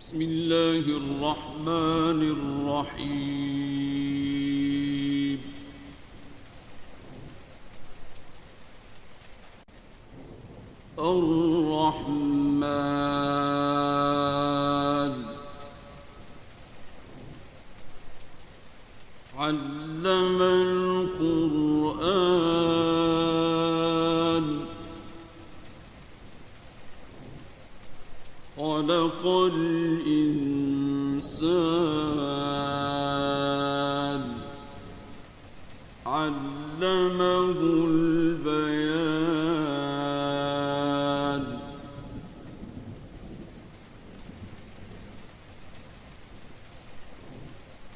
بسم الله الرحمن الرحيم. الرحمن علم القرآن خلق الإنسان علمه البيان.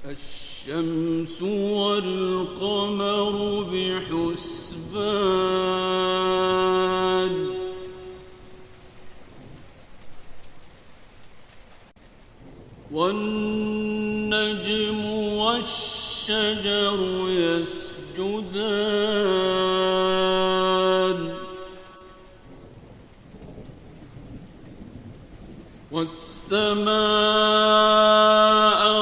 الشمس والقمر بحسبان والنجم والشجر يسجدان والسماء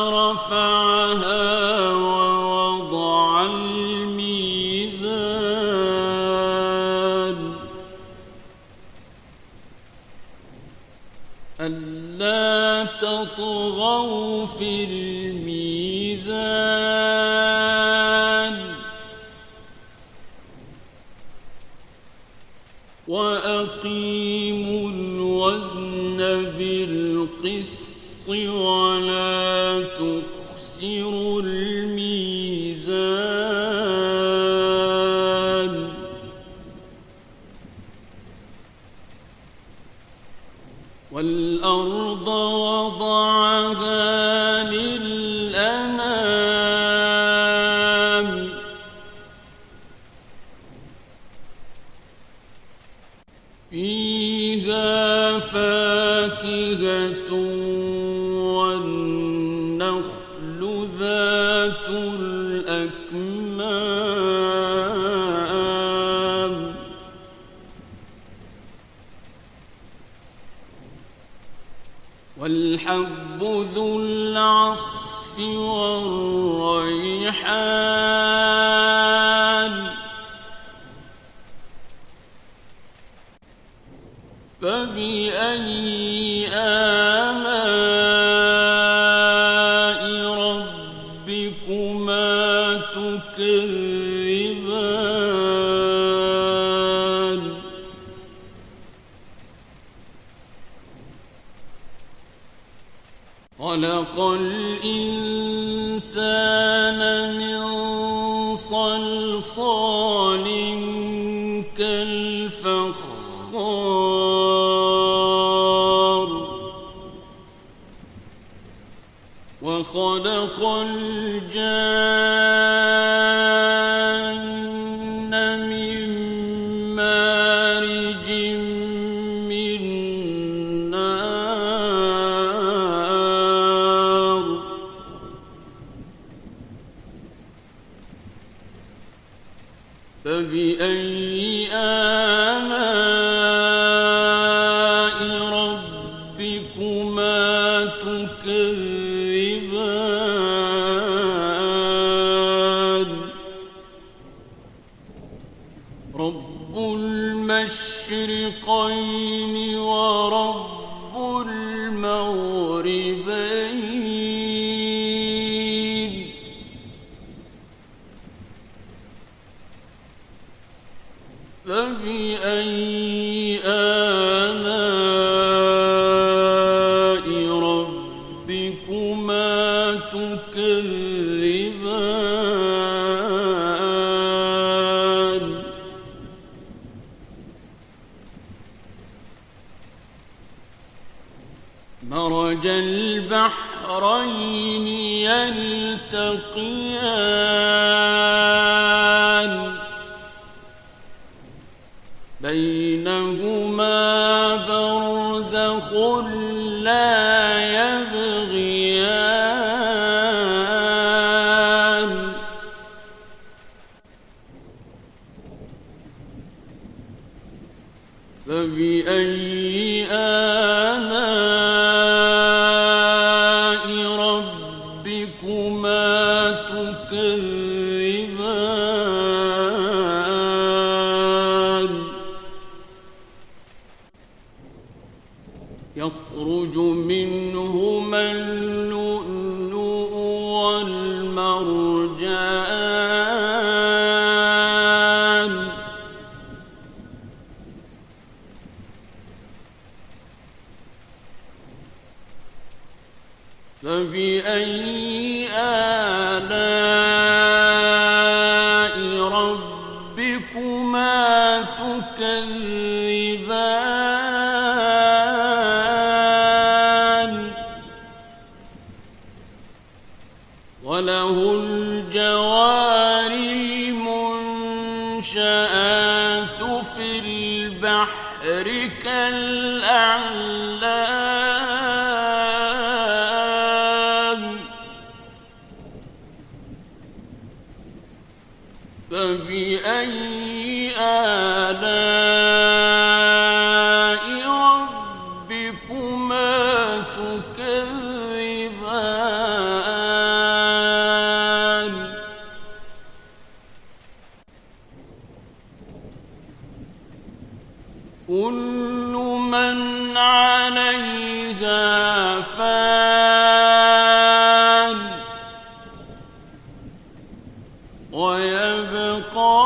رفعها ووضع الميزان ألا تطغوا في الميزان وأقيموا الوزن بالقسط ولا تخسروا الميزان والأرض وضعها للأنام فيها فاكهة والنخل ذات الأكمام والحب ذو العصف والريحان فبأي آلاء ربكما تكذبان خلق الإنسان من صلصال كالفخار وخلق الجان من مارج من نار فبأي آلاء ربكما تكذبان رب المشرقين ورب المغربين فبأي آلاء ربكما تكذبان مرج البحرين يلتقيان بينهما برزخ لا يبغيان فبأي آلاء منهما اللؤلؤ والمرجان فبأي آلاء ربكما تكذبان وله الجوار المنشآت في البحر كالأعلام فبأي آلاء ربكما تكذبان كل من عليها فان ويبقى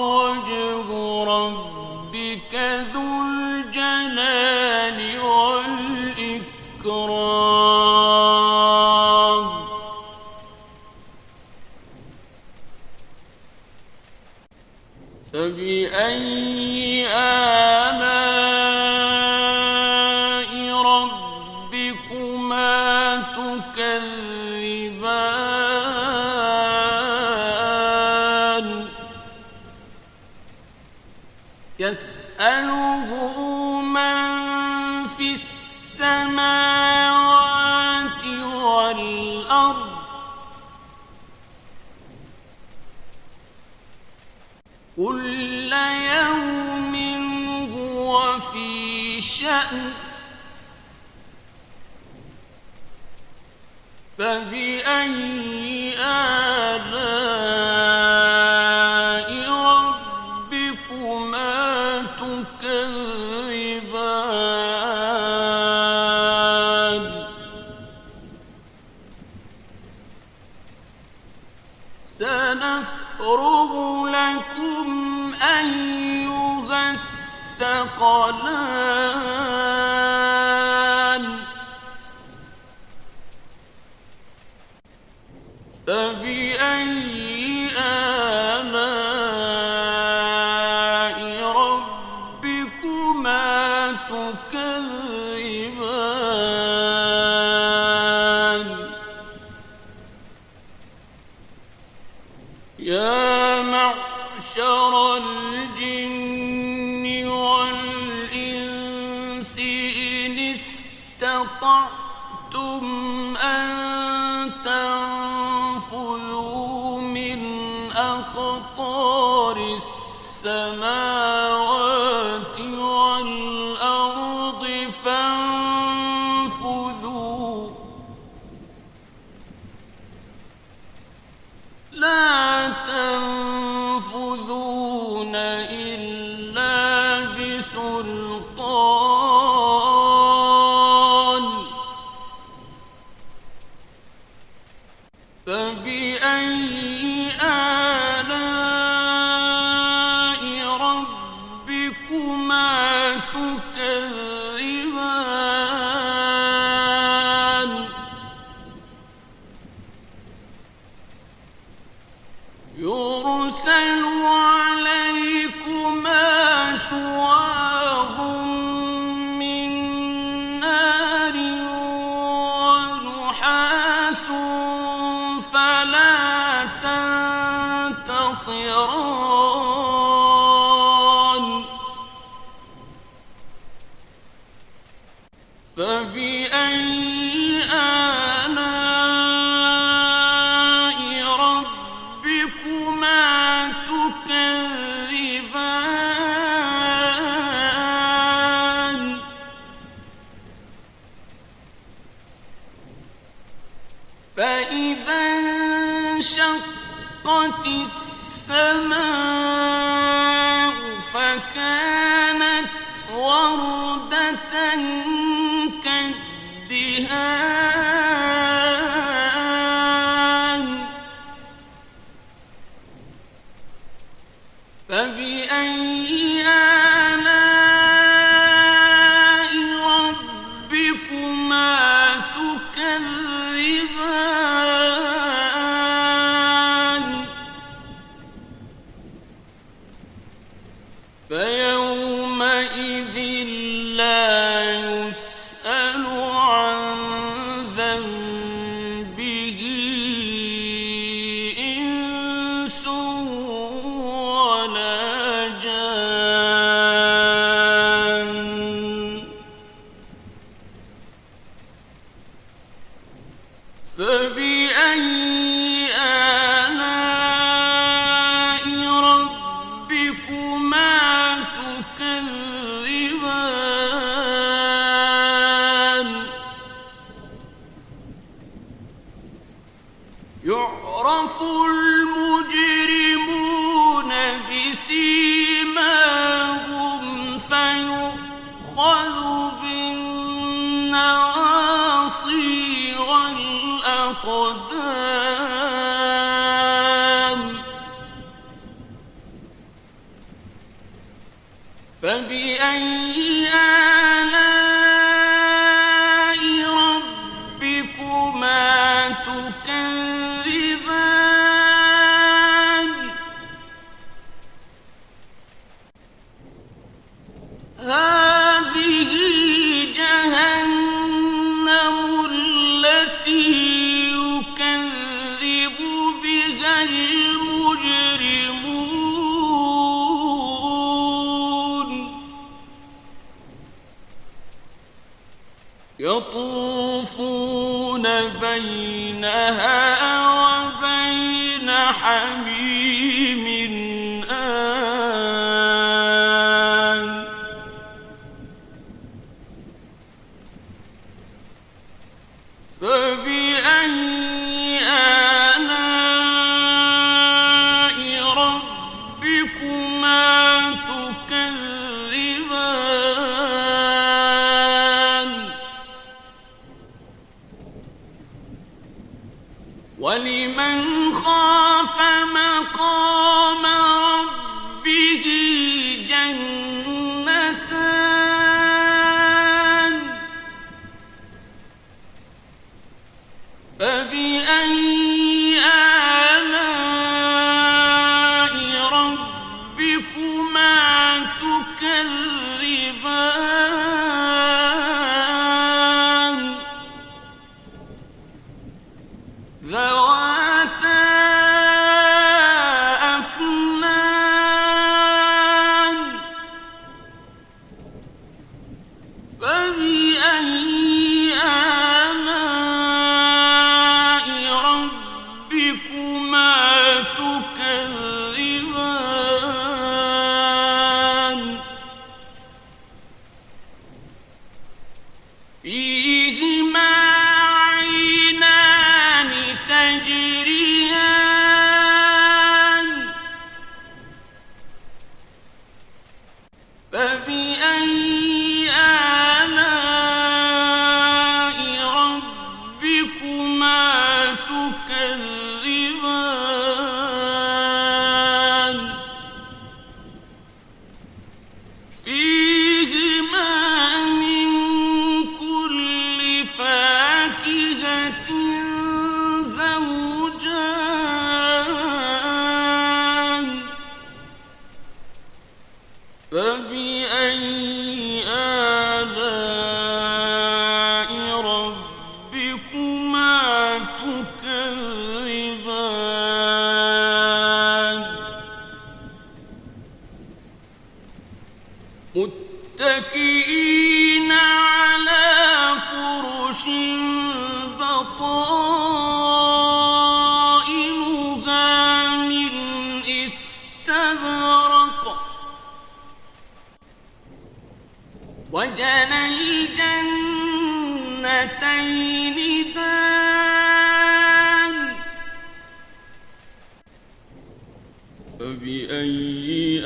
وجه ربك ذو الجلال والإكرام فبأي آلاء ربكما تكذبان يسأله من في السماوات والأرض كل يوم هو في شأن فبأي آلاء ربكما تكذبان سنفرغ لكم أيها الثقلان فبأي آلاء ربكما تكذبان يا معشر الجن والإنس إن استطعتم أن تنفذوا من أقطار السماوات والأرض فانفذوا لا تنفذون إلا بسلطان فبأي آلاء ربكما تكذبان يرسل عليكما شواظ من نار ونحاس فلا تنتصران فبأي آلاء ربكما تكذبان فإذا انشقت السماء فكانت وردة كالدهان الدهان فبأي آلاء ربكما تكذبان فيومئذ لا يسأل عن ذنبه إنس ولا جان فبأي آلاء ربكما تكذبان يعرف المجرمون بسيماهم فيؤخذ بالنواصي والأقدام فبأي آلاء ربكما تكذبان هذه جهنم التي يكذب بها المجرمون يطوفون بينها وبين حميم آن فبأي آلاء ربكما تكذبان ولمن خاف مقام ربه جنتان فبأي آلاء ربكما تكذبان ذواتا أفنان فبأي آلاء ربكما تكذبان فيهما عينان تجريان فبأي آلاء ربكما تكذبان فيهما من كل فاكهة زوجان فبأي آلاء ربكما تكذبان متكئين على فرش بطائنها من استبرق وجنى الجنتين دان فبأي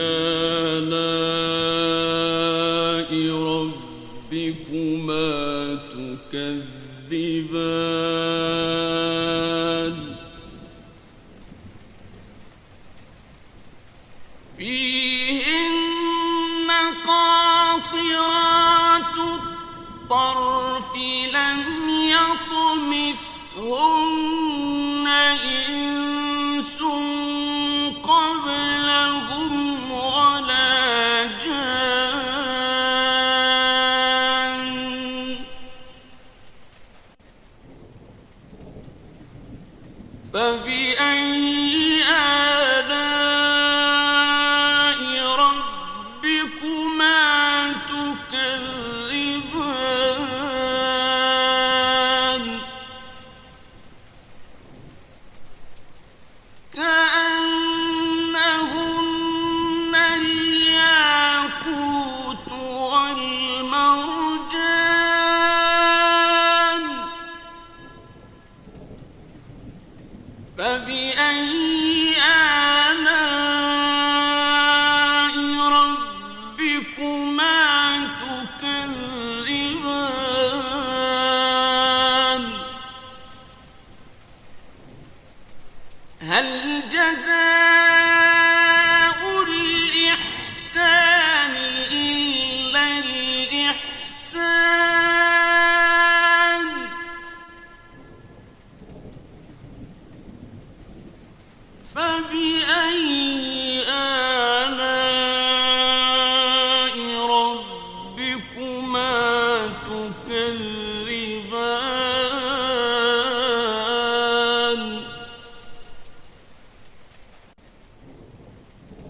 آلاء ربكما تكذبان تكذبان فيهن قاصرات الطرف لم يطمثهن إنس قبلهم ولا جان فبأي آلاء ربكما تكذبان كأنهن الياقوت والمرجان فبأي آلاء ربكما تكذبان هل جزاء الإحسان إلا الإحسان فبأي آلاء ربكما تكذبان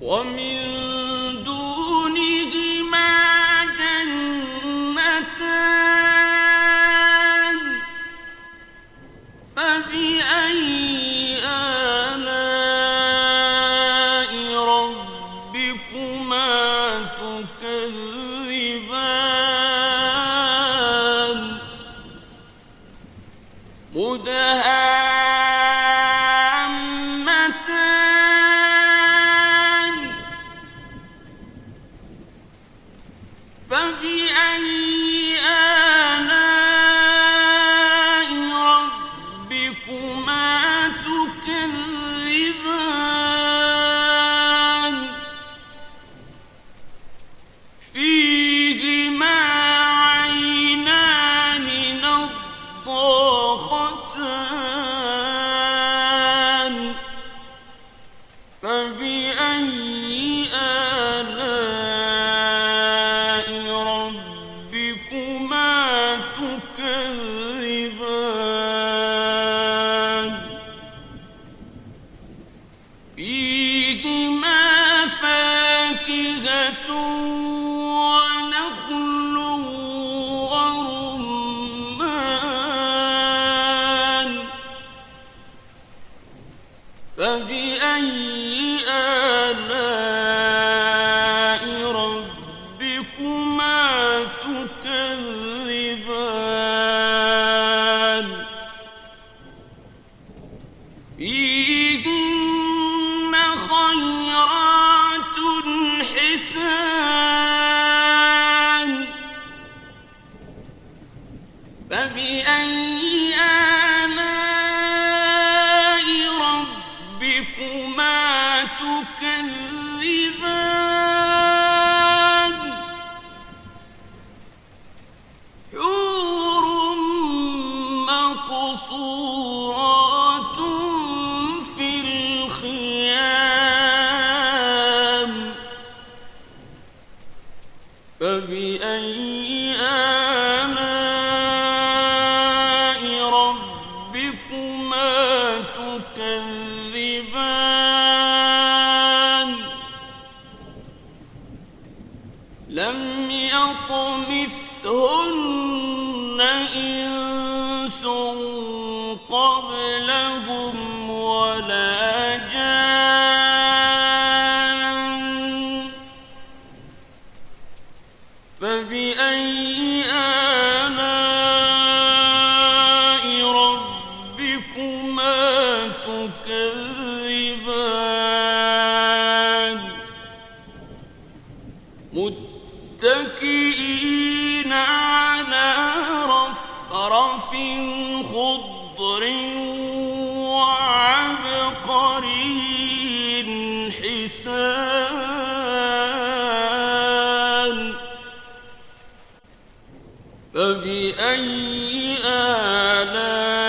ومن دونهما جنتان فبأي آلاء ربكما تكذبان مدهامتان فبأي آلاء ربكما تكذبان فيهما عينان نضاختان فبأي آلاء ربكما تكذبان فيهما فاكهة ونخل ورمان فبأي آلاء ربكما تكذبان فيهن خيرات حسان فبأي آلاء ربكما تكذبان حور مقصورات في الخيام فبأي آلاء ربكما تكذبان لم يطمثهن إنس قبلهم ولا جان فبأي آلاء ربكما تكذبان متكئين على رفرف خضر وعبقري حسان فبأي آلاء